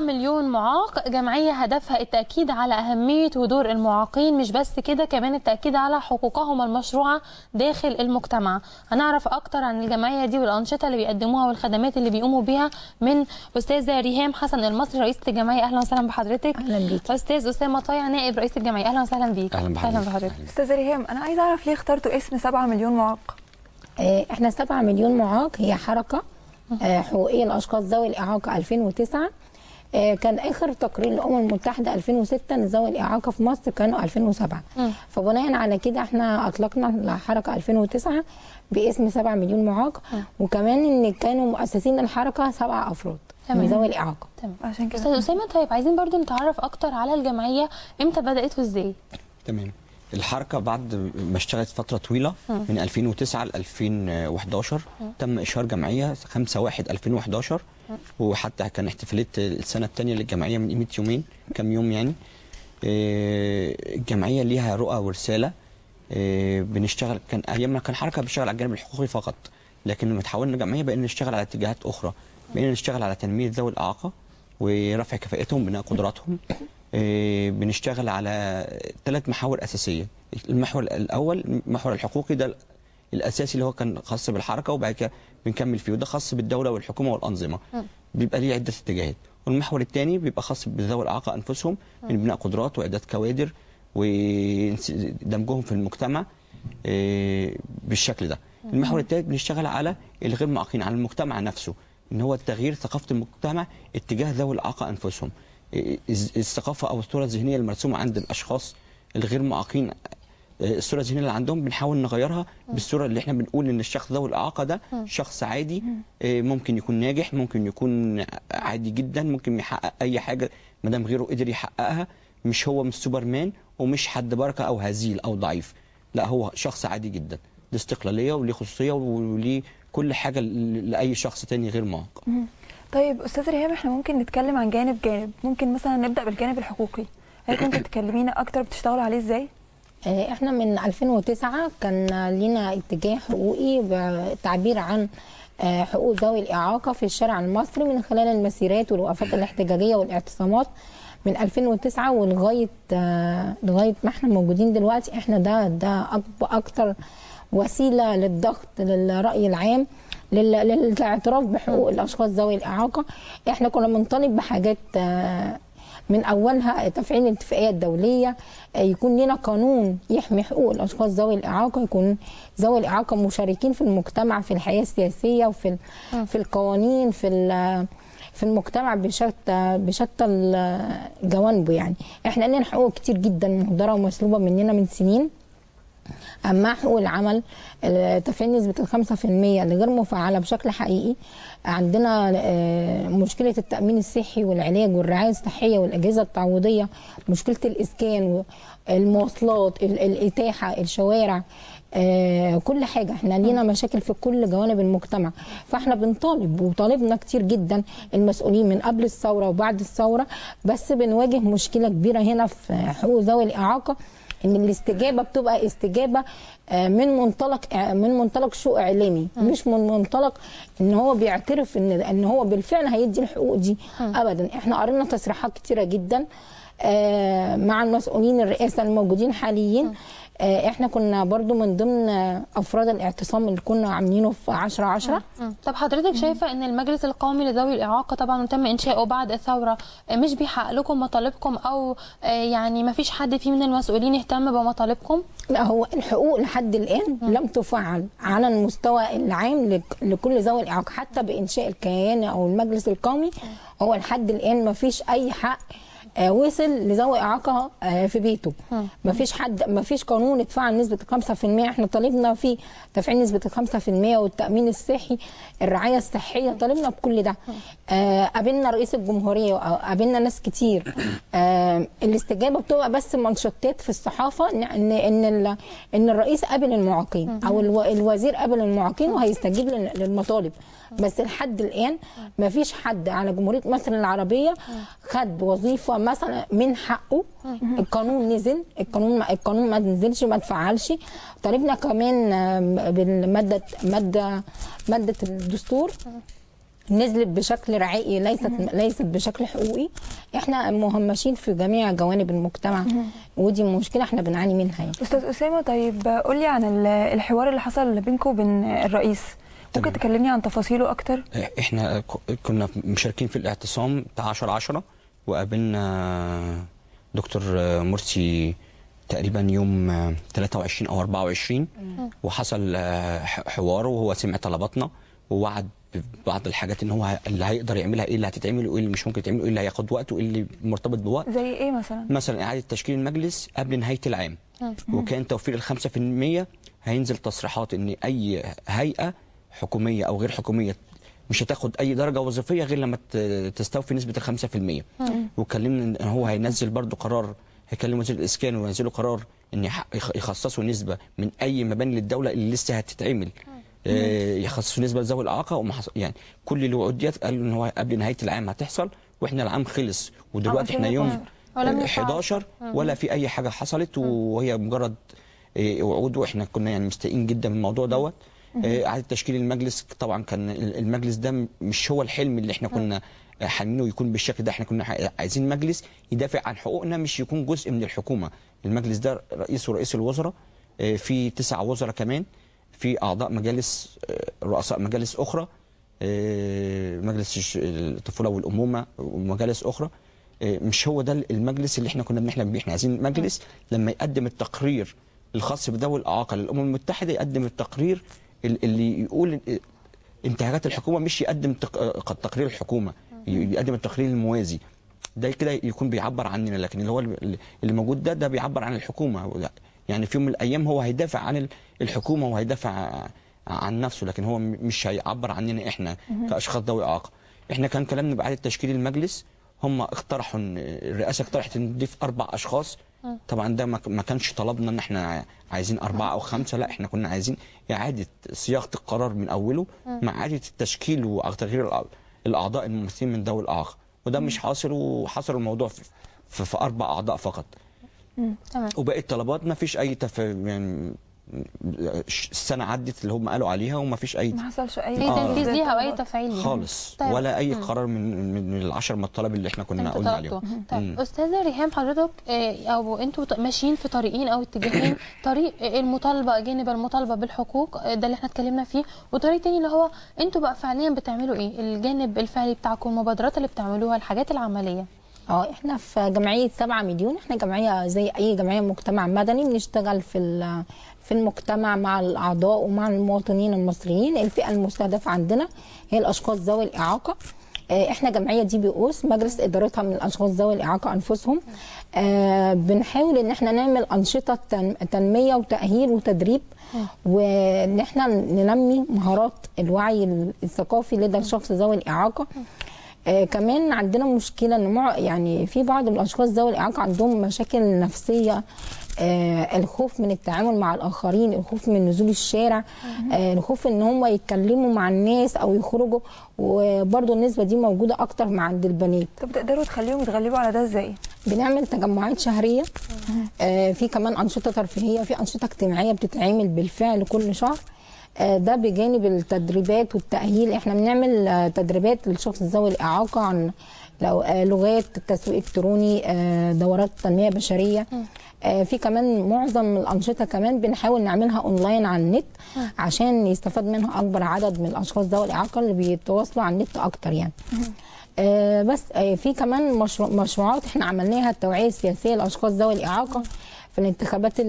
مليون معاق، جمعية هدفها التأكيد على أهمية ودور المعاقين، مش بس كده كمان التأكيد على حقوقهم المشروعة داخل المجتمع. هنعرف أكتر عن الجمعية دي والأنشطة اللي بيقدموها والخدمات اللي بيقوموا بيها من أستاذة ريهام حسن المصري رئيسة الجمعية. أهلا وسهلا بحضرتك. أهلا بيك. أستاذ أسامة طايع نائب رئيس الجمعية. أهلا وسهلا بيك. أهلا بحضرتك. أستاذة ريهام، أنا عايزة أعرف ليه اخترتوا اسم 7 مليون معاق؟ احنا 7 مليون معاق هي حركة حقوقية لأشخاص ذوي الإعاقة 2009. كان آخر تقرير الأمم المتحدة 2006 إن ذوي الإعاقة في مصر كانوا 2007. فبناء على كده احنا أطلقنا الحركة 2009 باسم 7 مليون معاق، وكمان إن كانوا مؤسسين الحركة 7 أفراد من ذوي الإعاقة. تمام. عشان كده أستاذ أسامة، طيب عايزين برضو نتعرف أكتر على الجمعية، إمتى بدأت وإزاي؟ تمام. الحركة بعد ما اشتغلت فترة طويلة من 2009 ل 2011 تم إشهار جمعية 5/1/2011، وحتى كان احتفالية السنة الثانية للجمعية من قيمة يومين، كام يوم يعني. الجمعية ليها رؤى ورسالة. بنشتغل، كان أيامنا كان حركة بتشتغل على الجانب الحقوقي فقط، لكن لما تحولنا جمعية بقينا نشتغل على اتجاهات أخرى، بقينا نشتغل على تنمية ذوي الإعاقة ورفع كفاءتهم وبناء قدراتهم. بنشتغل على 3 محاور أساسية. المحور الأول المحور الحقوقي، ده الأساسي اللي هو كان خاص بالحركة، وبعد كده بنكمل فيه، وده خاص بالدولة والحكومة والأنظمة، بيبقى ليه عدة اتجاهات. والمحور الثاني بيبقى خاص بذوي الإعاقة أنفسهم، من بناء قدرات وإعداد كوادر ودمجهم في المجتمع بالشكل ده. المحور الثالث بنشتغل على الغير معاقين، على المجتمع نفسه، إن هو تغيير ثقافة المجتمع اتجاه ذوي الإعاقة أنفسهم. الثقافه او الصوره الذهنيه المرسومه عند الاشخاص الغير معاقين، الصوره الذهنيه اللي عندهم بنحاول نغيرها بالصوره اللي احنا بنقول ان الشخص ذوي الاعاقه ده شخص عادي، ممكن يكون ناجح، ممكن يكون عادي جدا، ممكن يحقق اي حاجه ما دام غيره قدر يحققها. مش سوبرمان ومش حد بركه او هزيل او ضعيف، لا هو شخص عادي جدا، له استقلاليه وليه خصوصيه وليه كل حاجه لاي شخص تاني غير معاق. طيب أستاذة ريهام، احنا ممكن نتكلم عن جانب، ممكن مثلا نبدأ بالجانب الحقوقي. هل ممكن تكلمينا أكتر بتشتغلوا عليه إزاي؟ احنا من 2009 كان لينا اتجاه حقوقي بالتعبير عن حقوق ذوي الإعاقة في الشارع المصري من خلال المسيرات والوقفات الاحتجاجية والاعتصامات من 2009 ولغاية ما احنا موجودين دلوقتي. احنا ده أكتر وسيلة للضغط للرأي العام للاعتراف بحقوق الاشخاص ذوي الاعاقه. احنا كنا بنطالب بحاجات من اولها تفعيل الاتفاقيه الدوليه، يكون لنا قانون يحمي حقوق الاشخاص ذوي الاعاقه، يكون ذوي الاعاقه مشاركين في المجتمع، في الحياه السياسيه وفي القوانين، في المجتمع بشتى جوانبه. يعني احنا لنا حقوق كتير جدا مهدره ومسلوبه مننا من سنين. أما حقوق العمل، تفعيل نسبة 5% اللي غير مفعلة بشكل حقيقي. عندنا مشكلة التأمين الصحي والعلاج والرعاية الصحية والأجهزة التعويضية، مشكلة الإسكان والمواصلات، الإتاحة، الشوارع، كل حاجة. احنا لينا مشاكل في كل جوانب المجتمع. فاحنا بنطالب وطالبنا كتير جدا المسؤولين من قبل الثورة وبعد الثورة، بس بنواجه مشكلة كبيرة هنا في حقوق ذوي الإعاقة، ان الاستجابه بتبقى استجابه من منطلق شو اعلامي، مش من منطلق ان هو بيعترف ان هو بالفعل هيدي الحقوق دي ابدا. احنا قرينا تصريحات كتيره جدا مع المسؤولين الرئاسه الموجودين حاليا. احنا كنا برضو من ضمن افراد الاعتصام اللي كنا عاملينه في 10/10. طب حضرتك شايفه ان المجلس القومي لذوي الاعاقه طبعا تم انشاؤه بعد الثوره مش بيحقق لكم مطالبكم، او يعني ما فيش حد فيه من المسؤولين يهتم بمطالبكم؟ لا، هو الحقوق لحد الان لم تفعل على المستوى العام لكل ذوي الاعاقه، حتى بانشاء الكيان او المجلس القومي. هو لحد الان ما فيش اي حق وصل لذوي اعاقه في بيته. ما فيش قانون اتفعل نسبه 5%. احنا طالبنا فيه تفعيل نسبه 5% والتامين الصحي، الرعايه الصحيه، طالبنا بكل ده. قابلنا رئيس الجمهوريه وقابلنا ناس كتير. الاستجابه بتبقى بس منشطات في الصحافه ان الرئيس قابل المعاقين او الوزير قابل المعاقين وهيستجيب للمطالب. بس لحد الان ما فيش حد على جمهوريه مصر العربيه خد وظيفه مثلا من حقه. القانون نزل، القانون ما نزلش، ما اتفعلش. طالبنا كمان بالماده الدستور نزلت بشكل رعائي، ليست بشكل حقوقي. احنا مهمشين في جميع جوانب المجتمع، ودي مشكله احنا بنعاني منها يعني. استاذ اسامه، طيب قولي عن الحوار اللي حصل بينكم وبين الرئيس، ممكن تكلمني عن تفاصيله اكتر؟ احنا كنا مشاركين في الاعتصام بتاع 10/10، وقابلنا دكتور مرسي تقريبا يوم 23 او 24، وحصل حوار وهو سمع طلباتنا ووعد ببعض الحاجات ان هو اللي هيقدر يعملها، ايه اللي هتتعمل وايه اللي مش ممكن تعمل، وايه اللي هياخد وقت وايه اللي مرتبط بوقت. زي ايه مثلا؟ مثلا اعاده تشكيل المجلس قبل نهايه العام، وكان توفير ال5% هينزل تصريحات ان اي هيئه حكوميه او غير حكوميه مش هتاخد اي درجه وظيفيه غير لما تستوفي نسبه ال5%. وكلمنا ان هو هينزل برضو قرار، هيكلم وزير الاسكان وينزلوا قرار ان يخصصوا نسبه من اي مباني للدوله اللي لسه هتتعمل، يخصصوا نسبه لذوي الاعاقه. يعني كل الوعود ديت قالوا ان هو قبل نهايه العام هتحصل، واحنا العام خلص ودلوقتي احنا يوم 11 ولا في اي حاجه حصلت، وهي مجرد وعود، واحنا كنا يعني مستائين جدا من الموضوع دوت. اعاده تشكيل المجلس، طبعا كان المجلس ده مش هو الحلم اللي احنا كنا حاملينه يكون بالشكل ده. احنا كنا عايزين مجلس يدافع عن حقوقنا، مش يكون جزء من الحكومه. المجلس ده رئيس الوزراء، في 9 وزراء كمان، في اعضاء مجالس، رؤساء مجالس اخرى، مجلس الطفوله والامومه ومجالس اخرى. مش هو ده المجلس اللي احنا كنا بنحلم بيه. احنا عايزين مجلس لما يقدم التقرير الخاص بذوي الاعاقه للامم المتحده يقدم التقرير اللي يقول انتهاكات الحكومه، مش يقدم تقرير الحكومه، يقدم التقرير الموازي. ده كده يكون بيعبر عننا، لكن اللي هو اللي موجود ده بيعبر عن الحكومه. يعني في يوم من الايام هو هيدافع عن الحكومه وهيدافع عن نفسه، لكن هو مش هيعبر عننا احنا كاشخاص ذوي اعاقه. احنا كان كلامنا باعاده تشكيل المجلس، هم اقترحوا الرئاسه اقترحت ان نضيف 4 أشخاص. طبعا ده ما كانش طلبنا ان احنا عايزين 4 أو 5، لا احنا كنا عايزين اعاده صياغه القرار من اوله مع اعاده التشكيل وتغيير الاعضاء الممثلين من ذوي الاعاقه، وده مش حاصل، وحصل الموضوع في 4 أعضاء فقط. وباقي الطلبات ما فيش اي يعني السنه عدت اللي هم قالوا عليها وما فيش اي، ما حصلش اي تنفيذ ليها او اي تفعيل ليها خالص. طيب. ولا اي قرار من ال10 مطالب اللي احنا كنا قلنا عليهم. طيب استاذه ريهام، حضرتك او انتوا ماشيين في طريقين او اتجاهين، طريق المطالبه جانب المطالبه بالحقوق ده اللي احنا اتكلمنا فيه، وطريق تاني اللي هو انتوا بقى فعليا بتعملوا ايه، الجانب الفعلي بتاعكم، المبادرات اللي بتعملوها، الحاجات العمليه. احنا في جمعيه 7 مليون، احنا جمعيه زي اي جمعيه مجتمع مدني، بنشتغل في المجتمع مع الاعضاء ومع المواطنين المصريين. الفئه المستهدفه عندنا هي الاشخاص ذوي الاعاقه. احنا جمعيه دي بي اوس، مجلس ادارتها من الاشخاص ذوي الاعاقه انفسهم. بنحاول ان احنا نعمل انشطه تنميه وتاهيل وتدريب، وان احنا ننمي مهارات الوعي الثقافي لدى الشخص ذوي الاعاقه. كمان عندنا مشكله ان يعني في بعض من الاشخاص ذوي الاعاقه عندهم مشاكل نفسيه، الخوف من التعامل مع الاخرين، الخوف من نزول الشارع، الخوف ان هم يتكلموا مع الناس او يخرجوا، وبرده النسبه دي موجوده اكتر مع عند البنات. طب تقدروا تخليهم يتغلبوا على ده ازاي؟ بنعمل تجمعات شهريه، في كمان انشطه ترفيهيه، في انشطه اجتماعيه بتتعمل بالفعل كل شهر. ده بجانب التدريبات والتأهيل. احنا بنعمل تدريبات للشخص ذوي الإعاقة عن لغات، تسويق إلكتروني، دورات تنمية بشرية. في كمان معظم الأنشطة كمان بنحاول نعملها أونلاين على النت عشان يستفاد منها أكبر عدد من الأشخاص ذوي الإعاقة اللي بيتواصلوا على النت أكتر يعني. بس في كمان مشروعات احنا عملناها، التوعية السياسية للأشخاص ذوي الإعاقة في الانتخابات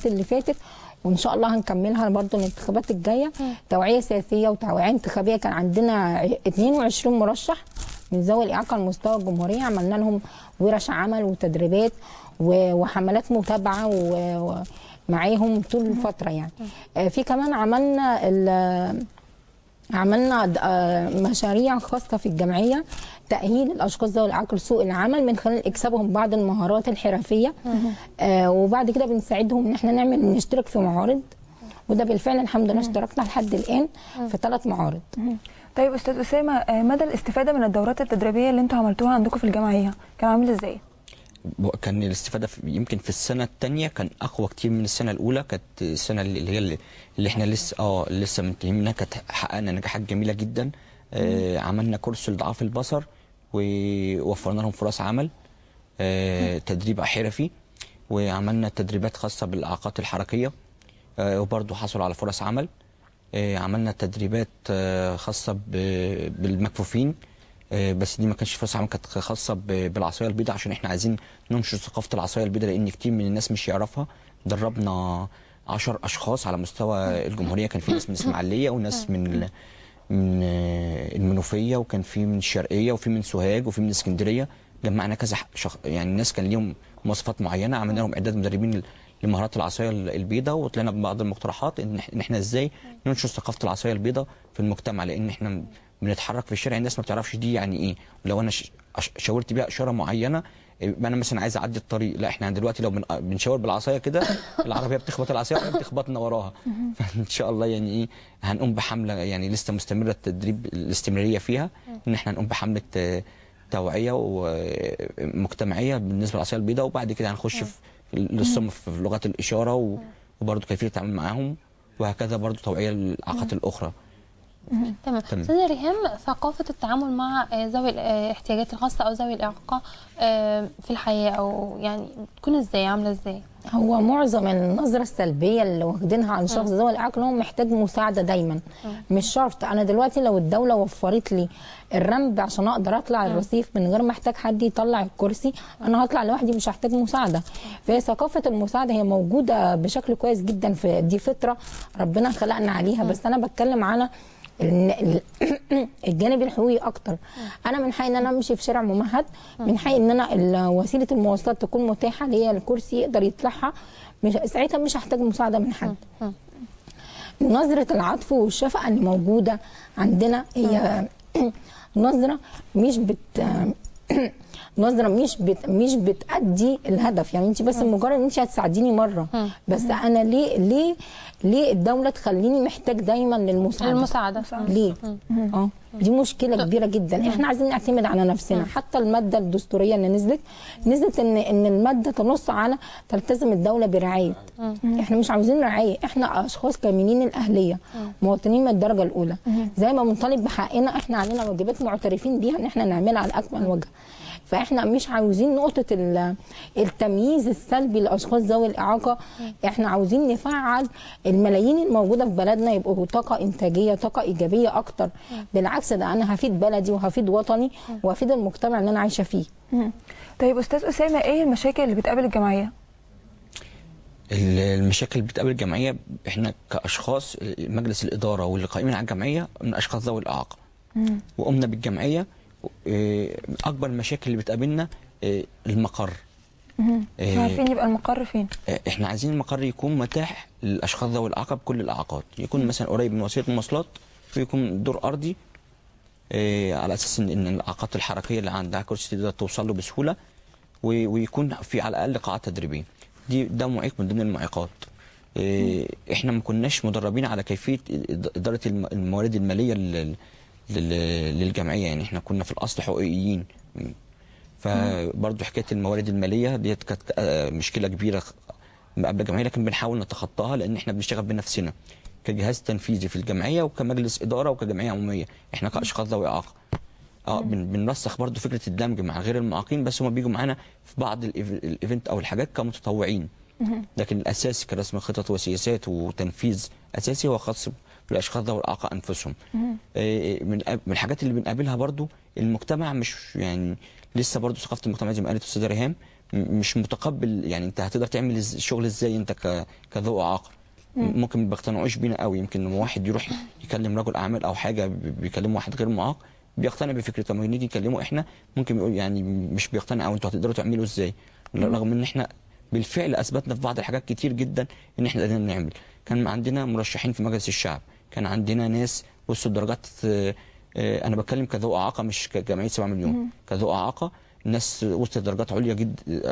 اللي فاتت، وان شاء الله هنكملها برضه الانتخابات الجايه. توعيه سياسيه وتوعيه انتخابيه. كان عندنا 22 مرشح من ذوي الاعاقه على مستوى الجمهوريه، عملنا لهم ورش عمل وتدريبات وحملات متابعه ومعاهم طول الفتره يعني. في كمان عملنا مشاريع خاصه في الجمعيه تأهيل الأشخاص ذوي الإعاقة لسوق العمل من خلال إكسابهم بعض المهارات الحرفية. وبعد كده بنساعدهم إن احنا نشترك في معارض، وده بالفعل الحمد لله اشتركنا لحد الآن في 3 معارض. طيب أستاذ أسامة، مدى الاستفادة من الدورات التدريبيه اللي انتوا عملتوها عندكم في الجمعية كان عامل ازاي؟ كان الاستفادة يمكن في السنة الثانية كان أقوى كتير من السنة الأولى. كانت السنة اللي احنا لسه منتهين منها، كانت حققنا نجاحات جميلة جدا. عملنا كورس لضعاف البصر ووفرنا لهم فرص عمل، تدريب حرفي، وعملنا تدريبات خاصة بالإعاقات الحركية وبرضه حصلوا على فرص عمل. عملنا تدريبات خاصة بالمكفوفين، بس دي ما كانش فرص عمل، كانت خاصة بالعصاية البيضاء عشان احنا عايزين ننشر ثقافة العصاية البيضاء لأن كتير من الناس مش يعرفها. دربنا 10 أشخاص على مستوى الجمهورية، كان في ناس من إسماعيلية وناس من المنوفية، وكان في من الشرقية وفي من سوهاج وفي من اسكندرية. جمعنا كذا يعني الناس كان ليهم مواصفات معينة، عملنا لهم إعداد مدربين لمهارات العصاية البيضاء، وطلعنا ببعض المقترحات ان احنا ازاي ننشر ثقافة العصاية البيضاء في المجتمع، لان احنا بنتحرك في الشارع الناس ما بتعرفش دي يعني ايه. ولو انا شاورت بيها اشاره معينه، انا مثلا عايز اعدي الطريق، لا احنا دلوقتي لو بنشاور بالعصايه كده العربيه بتخبط العصايه ولا بتخبطنا وراها. فان شاء الله يعني ايه هنقوم بحمله، يعني لسه مستمره التدريب الاستمراريه فيها، ان احنا هنقوم بحمله توعيه ومجتمعيه بالنسبه للعصايه البيضاء، وبعد كده هنخش للصنف في لغات الاشاره وبرضه كيفيه التعامل معاهم، وهكذا برضه توعيه للاعاقات الاخرى. تمام. استاذه ريهام، ثقافه التعامل مع ذوي الاحتياجات الخاصه او ذوي الاعاقه في الحياه، او يعني تكون ازاي، عامله ازاي؟ هو معظم النظره السلبيه اللي واخدينها عن شخص ذوي الاعاقه ان هو محتاج مساعده دايما. مش شرط انا دلوقتي لو الدوله وفرت لي الرمب عشان اقدر اطلع الرصيف من غير ما احتاج حد يطلع الكرسي، انا هطلع لوحدي مش هحتاج مساعده. فهي ثقافه المساعده هي موجوده بشكل كويس جدا، في دي فطره ربنا خلقنا عليها. بس انا بتكلم على الجانب الحقوقي اكتر. انا من حقي ان انا امشي في شارع ممهد، من حقي ان انا وسيله المواصلات تكون متاحه ليا، الكرسي يقدر يطلعها، ساعتها مش هحتاج مساعده من حد. نظره العطف والشفقه اللي موجوده عندنا هي نظره مش بتأدي الهدف. يعني انت بس مجرد ان انت هتساعديني مره، بس انا ليه الدوله تخليني محتاج دايما للمساعده؟ ليه؟ دي مشكله كبيره جدا. احنا عايزين نعتمد على نفسنا. حتى الماده الدستوريه اللي نزلت ان الماده تنص على تلتزم الدوله برعايه. احنا مش عاوزين رعايه، احنا اشخاص كاملين الاهليه، مواطنين من الدرجه الاولى. زي ما بنطالب بحقنا، احنا علينا واجبات معترفين بيها ان احنا نعملها على اكمل وجه. فاحنا مش عاوزين نقطه التمييز السلبي لاشخاص ذوي الاعاقه. احنا عاوزين نفعل الملايين الموجوده في بلدنا يبقوا طاقه انتاجيه، طاقه ايجابيه اكتر. بالعكس، ده انا هفيد بلدي وهفيد وطني وهفيد المجتمع اللي انا عايشه فيه. طيب استاذ اسامه، ايه المشاكل اللي بتقابل الجمعيه؟ المشاكل اللي بتقابل الجمعيه، احنا كاشخاص مجلس الاداره واللي قائمين على الجمعيه من اشخاص ذوي الاعاقه، وقمنا بالجمعيه. اكبر المشاكل اللي بتقابلنا المقر. مش عارفين يبقى المقر فين. احنا عايزين المقر يكون متاح للاشخاص ذوي الاعاقه بكل الاعاقات، يكون مثلا قريب من وسيله المواصلات، ويكون دور ارضي، على اساس ان الاعاقات الحركيه اللي عندها كرسي تقدر توصل له بسهوله، ويكون في على الاقل قاعه تدريبيه. ده معيق من ضمن المعيقات. احنا ما كناش مدربين على كيفيه اداره الموارد الماليه للجمعيه. يعني احنا كنا في الاصل حقوقيين، فبرضه حكايه الموارد الماليه ديت كانت مشكله كبيره قبل الجمعيه، لكن بنحاول نتخطاها لان احنا بنشتغل بنفسنا كجهاز تنفيذي في الجمعيه وكمجلس اداره وكجمعيه عموميه. احنا كاشخاص ذوي اعاقه بنرسخ برضه فكره الدمج مع غير المعاقين، بس هم بيجوا معانا في بعض الايفنت او الحاجات كمتطوعين، لكن الاساسي كرسم خطط وسياسات وتنفيذ اساسي هو خاص بالاشخاص ذوي الاعاقه انفسهم. من الحاجات اللي بنقابلها برضو المجتمع مش يعني لسه برضو ثقافه المجتمع زي ما قالت الاستاذه ريهام مش متقبل. يعني انت هتقدر تعمل الشغل ازاي انت كذو اعاقه؟ ممكن ما بيقتنعوش بينا قوي. يمكن لما واحد يروح يكلم رجل اعمال او حاجه بيكلم واحد غير معاق بيقتنع بفكرته، لما نيجي نكلمه احنا ممكن يقول يعني مش بيقتنع، او انتوا هتقدروا تعملوا ازاي؟ رغم ان احنا بالفعل اثبتنا في بعض الحاجات كتير جدا ان احنا قادرين نعمل. كان عندنا مرشحين في مجلس الشعب، كان عندنا ناس وصلوا درجات، انا بتكلم كذو اعاقه مش كجمعيه 7 مليون، كذو اعاقه ناس وصلت درجات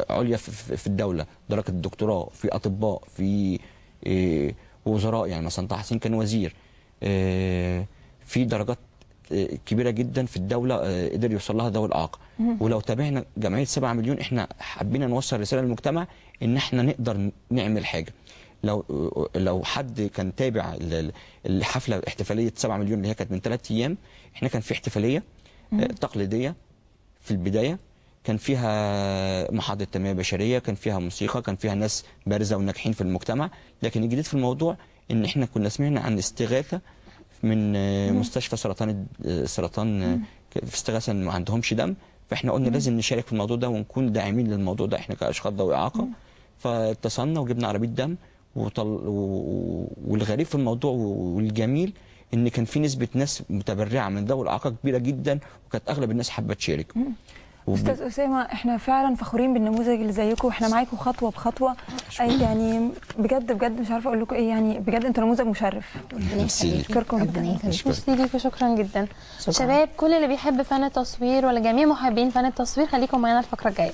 عليا في الدوله، درجه الدكتوراه، في اطباء، في وزراء. يعني مثلا طه حسين كان وزير، في درجات كبيره جدا في الدوله قدر يوصل لها ذوي الاعاقه. ولو تابعنا جمعيه 7 مليون احنا حبينا نوصل رساله للمجتمع ان احنا نقدر نعمل حاجه. لو حد كان تابع الحفله احتفاليه 7 مليون اللي هي كانت من 3 ايام، احنا كان في احتفاليه تقليديه في البدايه، كان فيها محاضره تنميه بشريه، كان فيها موسيقى، كان فيها ناس بارزه وناجحين في المجتمع. لكن الجديد في الموضوع ان احنا كنا سمعنا عن استغاثه من مستشفى سرطان في استغاثه ما عندهمش دم، فاحنا قلنا لازم نشارك في الموضوع ده ونكون داعمين للموضوع ده احنا كاشخاص ذوي اعاقه. فاتصلنا وجبنا عربيه دم والغريب في الموضوع والجميل ان كان في نسبه ناس متبرعه من ذوي الاعاقه كبيره جدا، وكانت اغلب الناس حابه تشارك. استاذ اسامه، احنا فعلا فخورين بالنموذج اللي زيكم، واحنا معاكم خطوه بخطوه. يعني بجد بجد مش عارفه اقول لكم ايه، يعني بجد انتوا نموذج مشرف. اشكركم جدا. ميرسي ليكم، شكرا جدا. شباب، كل اللي بيحب فن التصوير ولا جميع محبين فن التصوير، خليكم معانا الفقره الجايه.